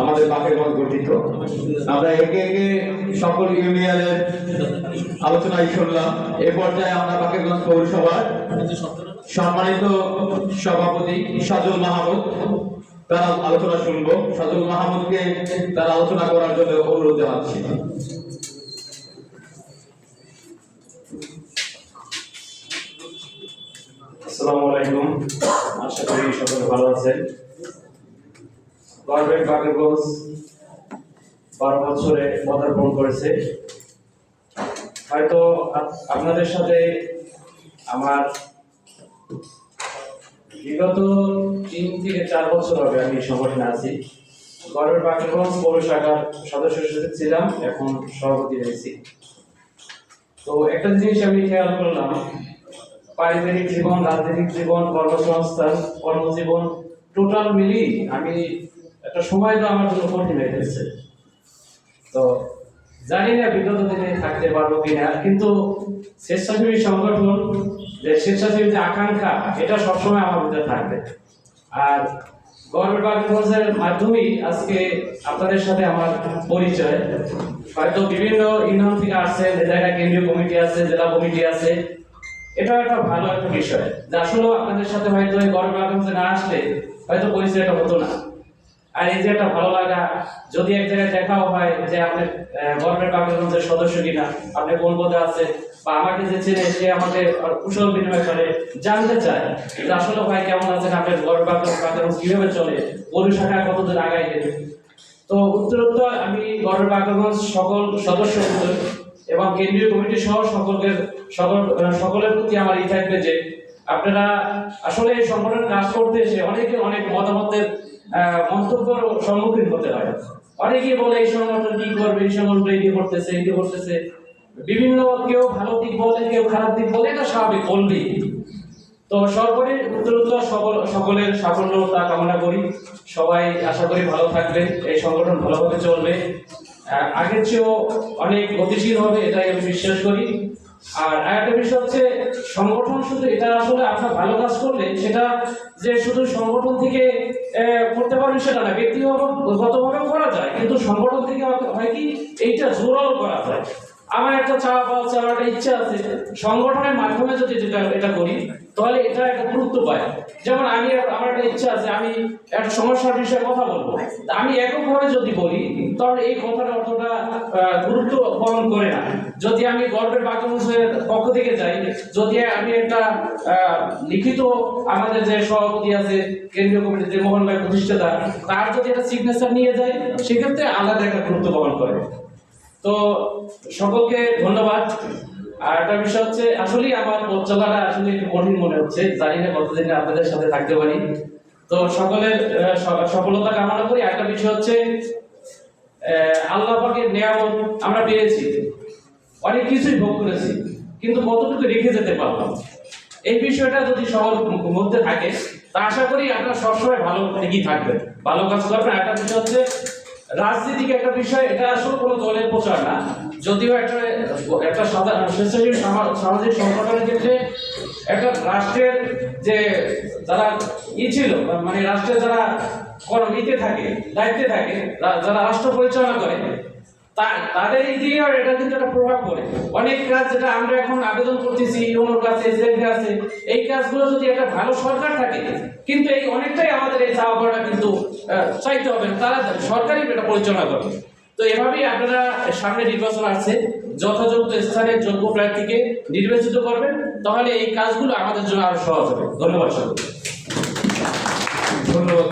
আমাদের বাকেরগঞ্জ গঠিত। আমরা একে একে সকল ইউনিয়নের আলোচনায় শুনলাম। এ পর্যায়ে আমরা বাকেরগঞ্জ পৌরসভার সম্মানিত সভাপতি সাজুল মাহমুদ তার আলোচনা শুনবো। সাজুল মাহমুদকে তার আলোচনা করার জন্য অনুরোধ জানাচ্ছি। আসসালামু আলাইকুম, আশা করি সকলে ভালো আছেন। গভর্নমেন্ট বাকেরগঞ্জ 12 বছরে পদার্পণ করেছে। হয়তো আপনাদের সাথে আমার বিগত 3 থেকে 4 বছর হবে আমি সংগঠনে আছি। গভর্নমেন্ট বাকেরগঞ্জ পৌর শাখার সদস্য সচিব ছিলাম, এখন সভাপতি হয়েছি। তো একটা জিনিস আমি খেয়াল করলাম, পারিবারিক জীবন, রাজনৈতিক জীবন, কর্মসংস্থান, কর্মজীবন টোটাল মিলি আমি একটা সময় তো আমার জন্য কঠিন হয়ে গেছে। তো জানি না বিগত দিনে থাকতে পারবো কিনা, কিন্তু স্বেচ্ছাসেবী সংগঠন যে স্বেচ্ছাসেবী যে আকাঙ্ক্ষা, এটা সবসময় আমার মধ্যে থাকবে। আর গভর্নমেন্ট বাকেরগঞ্জের মাধ্যমেই আজকে আপনাদের সাথে আমার পরিচয়। হয়তো বিভিন্ন ইউনিয়ন থেকে আসছেন, এ জায়গায় কেন্দ্রীয় কমিটি আছে, জেলা কমিটি আছে। এটা একটা ভালো একটা বিষয় যে আসলে আপনাদের সাথে হয়তো এই গভর্নমেন্ট বাকেরগঞ্জে না আসলে হয়তো পরিচয়টা হতো না। আর এই যে একটা ভালো লাগা, যদি এক জায়গায় দেখাও হয় যে আপনি গভর্নমেন্ট বাকেরগঞ্জের সদস্য কিনা, আপনি কোন পদে আছে, বা আমাকে যে চেনে সে আমাকে কুশল বিনিময় করে জানতে চায় যে আসলে ভাই কেমন আছেন, আপনার গভর্নমেন্ট বাকেরগঞ্জ কিভাবে চলে, পৌর শাখা কতদূর আগায় গেছে। তো উত্তরোত্তর আমি গভর্নমেন্ট বাকেরগঞ্জ সকল সদস্য এবং কেন্দ্রীয় কমিটি সহ সকলের প্রতি আমার এই থাকবে যে আপনারা আসলে এই সংগঠনের কাজ করতে এসে অনেকে অনেক মতামতের মন্তব্যের সম্মুখীন হতে হয়। অনেকেই বলে এই সংগঠন কি করবে, এই সংগঠন এই করতেছে, বিভিন্ন কেউ ভালো দিক বলে, কেউ খারাপ দিক বলে, এটা স্বাভাবিক বলবেই। তো সর্বোপরি উত্তরোত্তর সকলের সাফল্যতা কামনা করি। সবাই আশা করি ভালো থাকবেন, এই সংগঠন ভালোভাবে চলবে, আগের চেয়েও অনেক গতিশীল হবে, এটাই আমি বিশ্বাস করি। আর আরেকটা বিষয় হচ্ছে, সংগঠন শুধু এটা আসলে আপনার ভালো কাজ করলে সেটা যে শুধু সংগঠন থেকে করতে পারবেন সেটা না, ব্যক্তিগতভাবেও করা যায়, কিন্তু সংগঠন থেকে হয় কি এইটা জোরালো করা যায়। আমার একটা চাওয়া পাওয়া আছে, আমার একটা ইচ্ছা আছে, সংগঠনের মাধ্যমে যদি এটা করি তাহলে এটা একটা গুরুত্ব পায়। যেমন আমার একটা ইচ্ছা আছে, আমি একটা সমস্যার বিষয়ে কথা বলবো, আমি এককভাবে যদি বলি তাহলে এই কথাটা অতটা গুরুত্ব বহন করে না। যদি আমি গভর্নমেন্ট বাকেরগঞ্জের পক্ষ থেকে যাই, যদি আমি একটা লিখিত আমাদের যে সভাপতি আছে কেন্দ্রীয় কমিটির যে মোহন ভাই প্রতিষ্ঠাতা, তার যদি একটা সিগনেচার নিয়ে যায়, সেক্ষেত্রে আলাদা একটা গুরুত্ব বহন করে। তো সকলকে ধন্যবাদ। আর একটা বিষয় হচ্ছে, আসলেই আমার পথ চলাটা আসলে একটু কঠিন মনে হচ্ছে, জানি না কতদিন আপনাদের সাথে থাকতে পারি। তো সকলের সফলতা কামনা করি। একটা বিষয় হচ্ছে, আল্লাহ পাকের নিয়ামত আমরা পেয়েছি, অনেক কিছুই ভোগ করেছি, কিন্তু কতটুকু রেখে যেতে পারলাম, এই বিষয়টা যদি সবার মধ্যে থাকে তা আশা করি আপনারা সবসময় ভালো দিকেই থাকবেন, ভালো কাজ করবেন। একটা বিষয় হচ্ছে রাজনীতিক একটা বিষয়, এটা আসলে কোনো দলের প্রচার না, যদিও একটা স্বেচ্ছাসেবী সামাজিক সংগঠনের ক্ষেত্রে একটা রাষ্ট্রের যে যারা ছিল, মানে রাষ্ট্রের যারা কর্মীতে থাকে, দায়িত্বে থাকে, যারা রাষ্ট্র পরিচালনা করে, তাদের দিয়ে এটা কিন্তু একটা প্রভাব পড়ে। অনেক কাজ যেটা আমরা এখন আবেদন করতেছি ইউনোর কাছে, এসএলকে আছে, এই কাজগুলো যদি একটা ভালো সরকার থাকে, কিন্তু এই অনেকটাই আমাদের এই চাওয়া পাওয়াটা কিন্তু চাইতে হবে, তারা সরকারই এটা পরিচালনা করবে। তো এভাবেই আপনারা সামনে নির্বাচন আসছে, যথাযথ স্থানে যোগ্য প্রার্থীকে নির্বাচিত করবেন, তাহলে এই কাজগুলো আমাদের জন্য আরো সহজ হবে। ধন্যবাদ সকলকে। ধন্যবাদ।